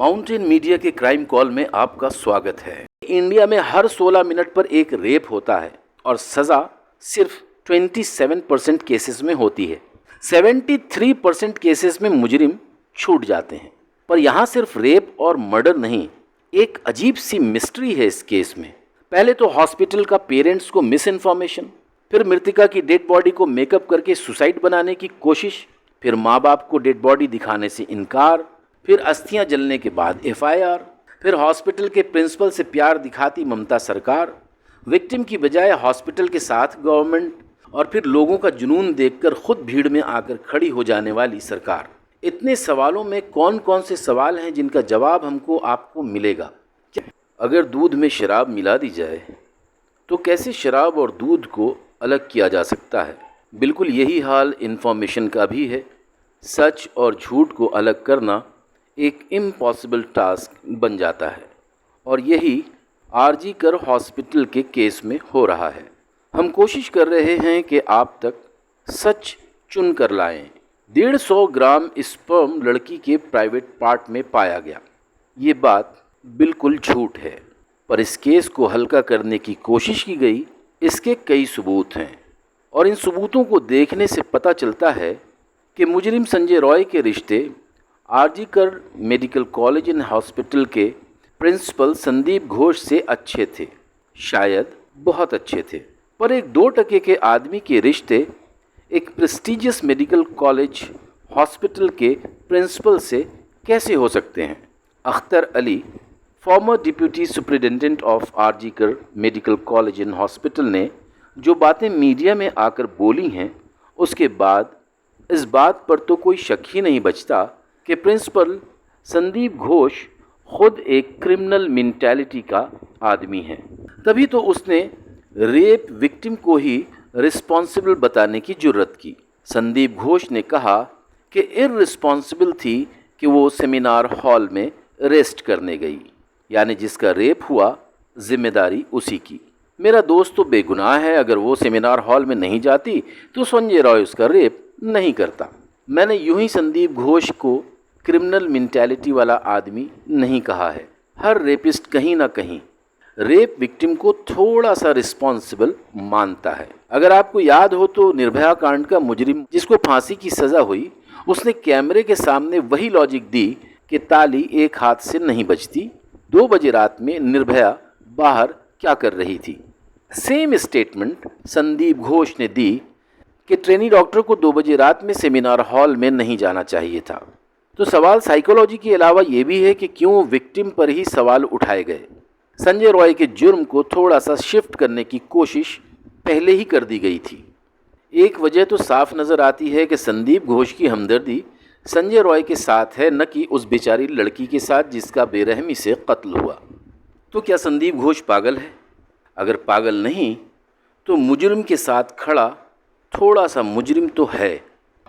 Mountain media के crime call में आपका स्वागत है। इंडिया में हर 16 मिनट पर एक रेप होता है और सज़ा सिर्फ 27% केसेस में होती है। 73% केसेस में मुजरिम छूट जाते हैं। पर यहाँ सिर्फ रेप और मर्डर नहीं, एक अजीब सी मिस्ट्री है इस केस में। पहले तो हॉस्पिटल का पेरेंट्स को मिस इन्फॉर्मेशन, फिर मृतिका की डेड बॉडी को मेकअप करके सुसाइड बनाने की कोशिश, फिर माँ बाप को डेड बॉडी दिखाने से इनकार, फिर अस्थियां जलने के बाद एफआईआर, फिर हॉस्पिटल के प्रिंसिपल से प्यार दिखाती ममता सरकार, विक्टिम की बजाय हॉस्पिटल के साथ गवर्नमेंट, और फिर लोगों का जुनून देखकर खुद भीड़ में आकर खड़ी हो जाने वाली सरकार। इतने सवालों में कौन कौन से सवाल हैं जिनका जवाब हमको आपको मिलेगा? अगर दूध में शराब मिला दी जाए तो कैसे शराब और दूध को अलग किया जा सकता है? बिल्कुल यही हाल इन्फॉर्मेशन का भी है। सच और झूठ को अलग करना एक इम्पॉसिबल टास्क बन जाता है और यही आरजी कर हॉस्पिटल के केस में हो रहा है। हम कोशिश कर रहे हैं कि आप तक सच चुन कर लाएं। 150 ग्राम स्पर्म लड़की के प्राइवेट पार्ट में पाया गया। ये बात बिल्कुल झूठ है, पर इस केस को हल्का करने की कोशिश की गई। इसके कई सबूत हैं और इन सबूतों को देखने से पता चलता है कि मुजरिम संजय रॉय के रिश्ते RG Kar medical college and hospital के प्रिंसिपल संदीप घोष से अच्छे थे, शायद बहुत अच्छे थे। पर एक 2% के आदमी के रिश्ते एक प्रेस्टिजियस मेडिकल कॉलेज हॉस्पिटल के प्रिंसिपल से कैसे हो सकते हैं? Akhtar Ali, former deputy superintendent of RG Kar medical college and hospital ने जो बातें मीडिया में आकर बोली हैं, उसके बाद इस बात पर तो कोई शक ही नहीं बचता कि प्रिंसिपल संदीप घोष खुद एक क्रिमिनल मेंटालिटी का आदमी है। तभी तो उसने रेप विक्टिम को ही रिस्पॉन्सिबल बताने की जुर्रत की। संदीप घोष ने कहा कि इररिस्पॉन्सिबल थी कि वो सेमिनार हॉल में रेस्ट करने गई, यानी जिसका रेप हुआ जिम्मेदारी उसी की। मेरा दोस्त तो बेगुनाह है, अगर वो सेमिनार हॉल में नहीं जाती तो संजय रॉय उसका रेप नहीं करता। मैंने यूं ही संदीप घोष को क्रिमिनल मेंटालिटी वाला आदमी नहीं कहा है। हर रेपिस्ट कहीं ना कहीं रेप विक्टिम को थोड़ा सा रिस्पॉन्सिबल मानता है। अगर आपको याद हो तो निर्भया कांड का मुजरिम जिसको फांसी की सज़ा हुई, उसने कैमरे के सामने वही लॉजिक दी कि ताली एक हाथ से नहीं बजती। 2 बजे रात में निर्भया बाहर क्या कर रही थी? सेम स्टेटमेंट संदीप घोष ने दी कि ट्रेनी डॉक्टर को 2 बजे रात में सेमिनार हॉल में नहीं जाना चाहिए था। तो सवाल साइकोलॉजी के अलावा ये भी है कि क्यों विक्टिम पर ही सवाल उठाए गए। संजय रॉय के जुर्म को थोड़ा सा शिफ्ट करने की कोशिश पहले ही कर दी गई थी। एक वजह तो साफ नज़र आती है कि संदीप घोष की हमदर्दी संजय रॉय के साथ है, न कि उस बेचारी लड़की के साथ जिसका बेरहमी से कत्ल हुआ। तो क्या संदीप घोष पागल है? अगर पागल नहीं तो मुजरिम के साथ खड़ा थोड़ा सा मुजरिम तो है,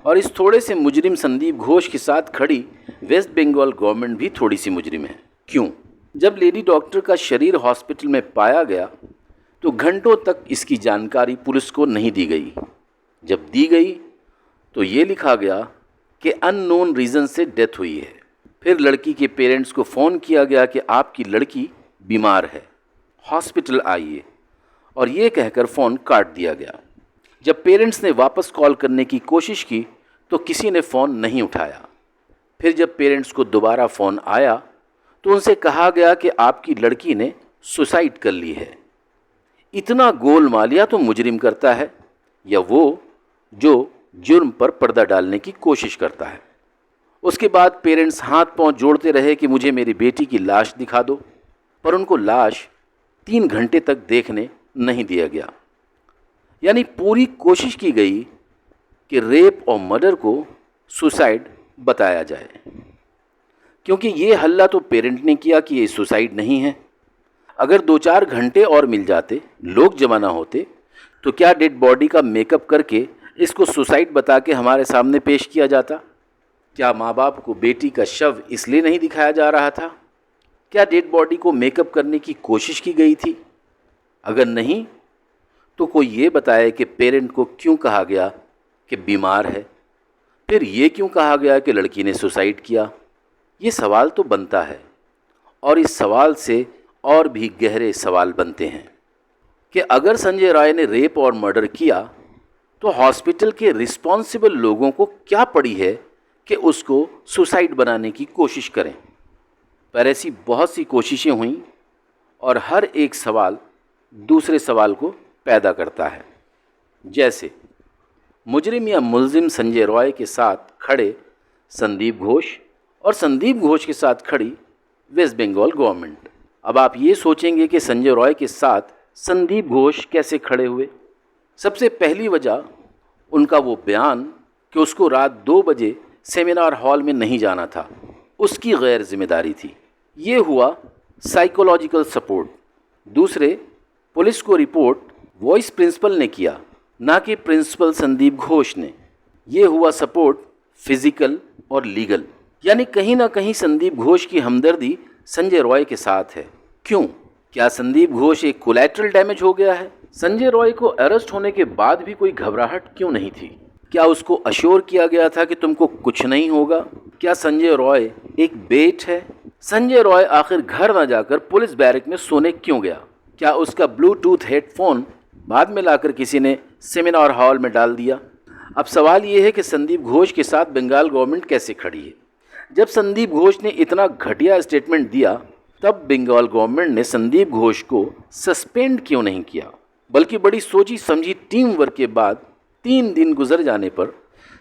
और इस थोड़े से मुजरिम संदीप घोष के साथ खड़ी वेस्ट बंगाल गवर्नमेंट भी थोड़ी सी मुजरिम है। क्यों? जब लेडी डॉक्टर का शरीर हॉस्पिटल में पाया गया तो घंटों तक इसकी जानकारी पुलिस को नहीं दी गई। जब दी गई तो ये लिखा गया कि अननोन रीज़न से डेथ हुई है। फिर लड़की के पेरेंट्स को फ़ोन किया गया कि आपकी लड़की बीमार है, हॉस्पिटल आइए, और ये कहकर फ़ोन काट दिया गया। जब पेरेंट्स ने वापस कॉल करने की कोशिश की तो किसी ने फ़ोन नहीं उठाया। फिर जब पेरेंट्स को दोबारा फ़ोन आया तो उनसे कहा गया कि आपकी लड़की ने सुसाइड कर ली है। इतना गोलमाल या तो मुजरिम करता है या वो जो जुर्म पर पर्दा डालने की कोशिश करता है। उसके बाद पेरेंट्स हाथ पांव जोड़ते रहे कि मुझे मेरी बेटी की लाश दिखा दो, पर उनको लाश 3 घंटे तक देखने नहीं दिया गया। यानी पूरी कोशिश की गई कि रेप और मर्डर को सुसाइड बताया जाए, क्योंकि ये हल्ला तो पेरेंट ने किया कि ये सुसाइड नहीं है। अगर 2-4 घंटे और मिल जाते, लोग जमा ना होते, तो क्या डेड बॉडी का मेकअप करके इसको सुसाइड बता के हमारे सामने पेश किया जाता? क्या माँ बाप को बेटी का शव इसलिए नहीं दिखाया जा रहा था? क्या डेड बॉडी को मेकअप करने की कोशिश की गई थी? अगर नहीं तो कोई ये बताए कि पेरेंट को क्यों कहा गया कि बीमार है, फिर ये क्यों कहा गया कि लड़की ने सुसाइड किया? ये सवाल तो बनता है और इस सवाल से और भी गहरे सवाल बनते हैं कि अगर संजय राय ने रेप और मर्डर किया तो हॉस्पिटल के रिस्पॉन्सिबल लोगों को क्या पड़ी है कि उसको सुसाइड बनाने की कोशिश करें। पर ऐसी बहुत सी कोशिशें हुईं और हर एक सवाल दूसरे सवाल को पैदा करता है। जैसे मुजरिम या मुलजिम संजय रॉय के साथ खड़े संदीप घोष और संदीप घोष के साथ खड़ी वेस्ट बंगाल गवर्नमेंट। अब आप ये सोचेंगे कि संजय रॉय के साथ संदीप घोष कैसे खड़े हुए। सबसे पहली वजह उनका वो बयान कि उसको रात 2 बजे सेमिनार हॉल में नहीं जाना था, उसकी गैर जिम्मेदारी थी। ये हुआ साइकोलॉजिकल सपोर्ट। दूसरे, पुलिस को रिपोर्ट वॉइस प्रिंसिपल ने किया, ना कि प्रिंसिपल संदीप घोष ने। ये हुआ सपोर्ट फिजिकल और लीगल, यानी कहीं ना कहीं संदीप घोष की हमदर्दी संजय रॉय के साथ है। क्यों? क्या संदीप घोष एक कोलैटरल डैमेज हो गया है? संजय रॉय को अरेस्ट होने के बाद भी कोई घबराहट क्यों नहीं थी? क्या उसको अश्योर किया गया था कि तुमको कुछ नहीं होगा? क्या संजय रॉय एक बेट है? संजय रॉय आखिर घर न जाकर पुलिस बैरक में सोने क्यों गया? क्या उसका ब्लूटूथ हेडफोन बाद में लाकर किसी ने सेमिनार हॉल में डाल दिया? अब सवाल ये है कि संदीप घोष के साथ बंगाल गवर्नमेंट कैसे खड़ी है? जब संदीप घोष ने इतना घटिया स्टेटमेंट दिया तब बंगाल गवर्नमेंट ने संदीप घोष को सस्पेंड क्यों नहीं किया, बल्कि बड़ी सोची समझी टीम वर्क के बाद 3 दिन गुजर जाने पर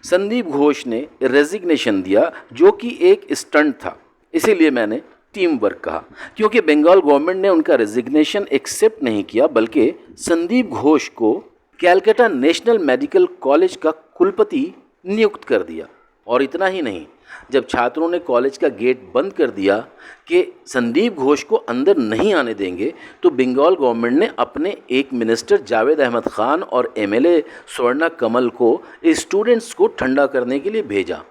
संदीप घोष ने रेजिग्नेशन दिया, जो कि एक स्टंट था। इसीलिए मैंने टीम वर्क कहा, क्योंकि बंगाल गवर्नमेंट ने उनका रेजिग्नेशन एक्सेप्ट नहीं किया, बल्कि संदीप घोष को कैलकाटा नेशनल मेडिकल कॉलेज का कुलपति नियुक्त कर दिया। और इतना ही नहीं, जब छात्रों ने कॉलेज का गेट बंद कर दिया कि संदीप घोष को अंदर नहीं आने देंगे, तो बंगाल गवर्नमेंट ने अपने एक मिनिस्टर जावेद अहमद खान और एमएलए स्वर्णा कमल को स्टूडेंट्स को ठंडा करने के लिए भेजा।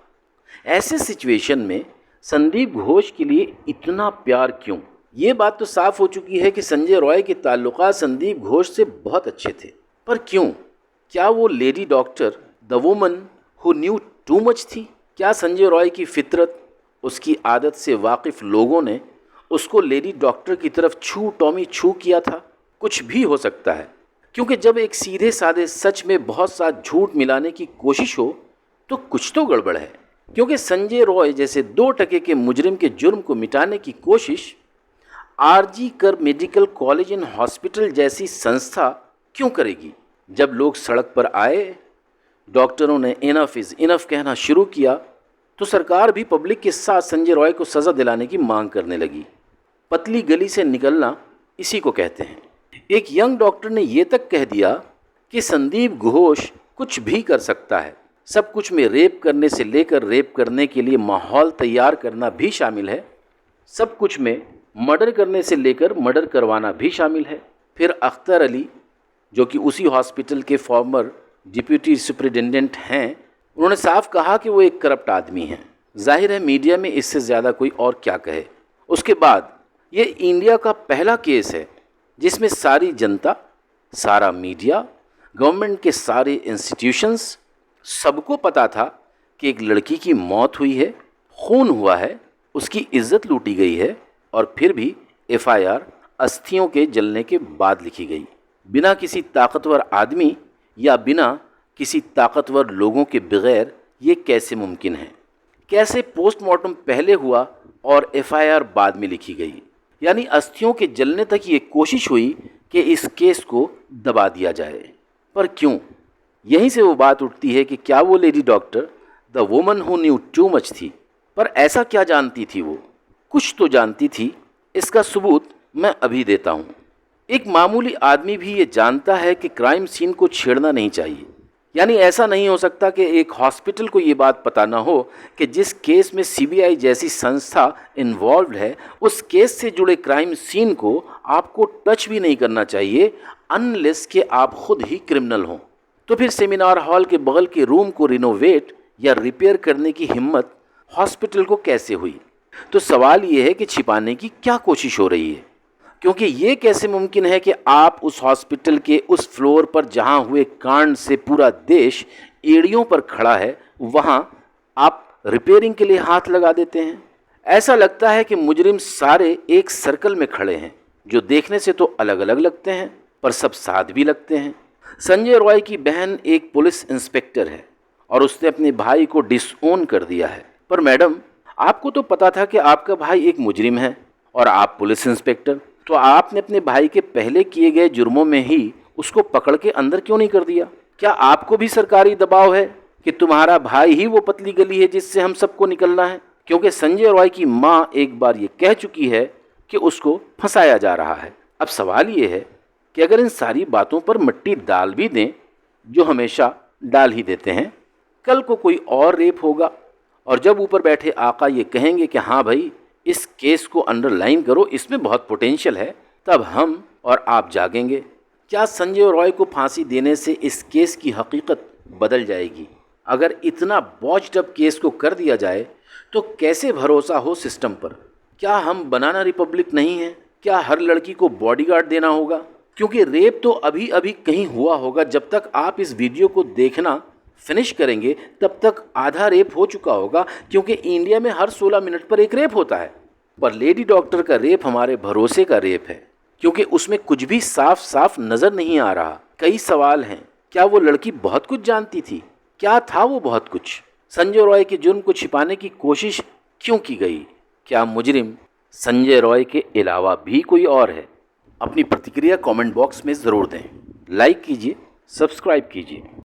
ऐसे सिचुएशन में संदीप घोष के लिए इतना प्यार क्यों? ये बात तो साफ हो चुकी है कि संजय रॉय के ताल्लुकात संदीप घोष से बहुत अच्छे थे, पर क्यों? क्या वो lady doctor the woman who knew too much थी? क्या संजय रॉय की फितरत, उसकी आदत से वाकिफ़ लोगों ने उसको लेडी डॉक्टर की तरफ टॉमी छू किया था? कुछ भी हो सकता है, क्योंकि जब एक सीधे साधे सच में बहुत सा झूठ मिलाने की कोशिश हो तो कुछ तो गड़बड़ है। क्योंकि संजय रॉय जैसे 2% के मुजरिम के जुर्म को मिटाने की कोशिश RG Kar medical college and hospital जैसी संस्था क्यों करेगी? जब लोग सड़क पर आए, डॉक्टरों ने इनफ इज़ इनफ कहना शुरू किया, तो सरकार भी पब्लिक के साथ संजय रॉय को सज़ा दिलाने की मांग करने लगी। पतली गली से निकलना इसी को कहते हैं। एक यंग डॉक्टर ने ये तक कह दिया कि संदीप घोष कुछ भी कर सकता है। सब कुछ में रेप करने से लेकर रेप करने के लिए माहौल तैयार करना भी शामिल है। सब कुछ में मर्डर करने से लेकर मर्डर करवाना भी शामिल है। फिर अख्तर अली, जो कि उसी हॉस्पिटल के फॉर्मर डिप्यूटी सुपरिटेंडेंट हैं, उन्होंने साफ कहा कि वो एक करप्ट आदमी हैं। जाहिर है मीडिया में इससे ज़्यादा कोई और क्या कहे। उसके बाद ये इंडिया का पहला केस है जिसमें सारी जनता, सारा मीडिया, गवर्नमेंट के सारे इंस्टीट्यूशंस, सबको पता था कि एक लड़की की मौत हुई है, खून हुआ है, उसकी इज्जत लूटी गई है, और फिर भी एफआईआर अस्थियों के जलने के बाद लिखी गई, बिना किसी ताकतवर आदमी या बिना किसी ताकतवर लोगों के बगैर। ये कैसे मुमकिन है? कैसे पोस्टमार्टम पहले हुआ और एफआईआर बाद में लिखी गई? यानी अस्थियों के जलने तक ये कोशिश हुई कि इस केस को दबा दिया जाए। पर क्यों? यहीं से वो बात उठती है कि क्या वो lady doctor the woman who knew too much थी? पर ऐसा क्या जानती थी वो? कुछ तो जानती थी। इसका सबूत मैं अभी देता हूँ। एक मामूली आदमी भी ये जानता है कि क्राइम सीन को छेड़ना नहीं चाहिए। यानी ऐसा नहीं हो सकता कि एक हॉस्पिटल को ये बात पता ना हो कि जिस केस में सीबीआई जैसी संस्था इन्वॉल्व है, उस केस से जुड़े क्राइम सीन को आपको टच भी नहीं करना चाहिए अनलेस कि आप खुद ही क्रिमिनल हों। तो फिर सेमिनार हॉल के बगल के रूम को रिनोवेट या रिपेयर करने की हिम्मत हॉस्पिटल को कैसे हुई? तो सवाल ये है कि छिपाने की क्या कोशिश हो रही है? क्योंकि ये कैसे मुमकिन है कि आप उस हॉस्पिटल के उस फ्लोर पर जहां हुए कांड से पूरा देश एड़ियों पर खड़ा है, वहां आप रिपेयरिंग के लिए हाथ लगा देते हैं? ऐसा लगता है कि मुजरिम सारे एक सर्कल में खड़े हैं, जो देखने से तो अलग अलग लगते हैं पर सब साथ भी लगते हैं। संजय रॉय की बहन एक पुलिस इंस्पेक्टर है और उसने अपने भाई को डिसओन कर दिया है। पर मैडम, आपको तो पता था कि आपका भाई एक मुजरिम है और आप पुलिस इंस्पेक्टर, तो आपने अपने भाई के पहले किए गए जुर्मों में ही उसको पकड़ के अंदर क्यों नहीं कर दिया? क्या आपको भी सरकारी दबाव है कि तुम्हारा भाई ही वो पतली गली है जिससे हम सबको निकलना है? क्योंकि संजय रॉय की माँ एक बार ये कह चुकी है कि उसको फंसाया जा रहा है। अब सवाल ये है कि अगर इन सारी बातों पर मिट्टी डाल भी दें, जो हमेशा डाल ही देते हैं, कल को कोई और रेप होगा और जब ऊपर बैठे आका ये कहेंगे कि हाँ भाई, इस केस को अंडरलाइन करो, इसमें बहुत पोटेंशियल है, तब हम और आप जागेंगे। क्या संजय रॉय को फांसी देने से इस केस की हकीकत बदल जाएगी? अगर इतना बॉच्ड अप केस को कर दिया जाए तो कैसे भरोसा हो सिस्टम पर? क्या हम बनाना रिपब्लिक नहीं है? क्या हर लड़की को बॉडीगार्ड देना होगा? क्योंकि रेप तो अभी अभी कहीं हुआ होगा। जब तक आप इस वीडियो को देखना फिनिश करेंगे तब तक आधा रेप हो चुका होगा, क्योंकि इंडिया में हर 16 मिनट पर एक रेप होता है। पर लेडी डॉक्टर का रेप हमारे भरोसे का रेप है, क्योंकि उसमें कुछ भी साफ साफ नजर नहीं आ रहा। कई सवाल हैं। क्या वो लड़की बहुत कुछ जानती थी? क्या था वो बहुत कुछ? संजय रॉय के जुर्म को छिपाने की कोशिश क्यों की गई? क्या मुजरिम संजय रॉय के अलावा भी कोई और है? अपनी प्रतिक्रिया कमेंट बॉक्स में ज़रूर दें। लाइक कीजिए, सब्सक्राइब कीजिए।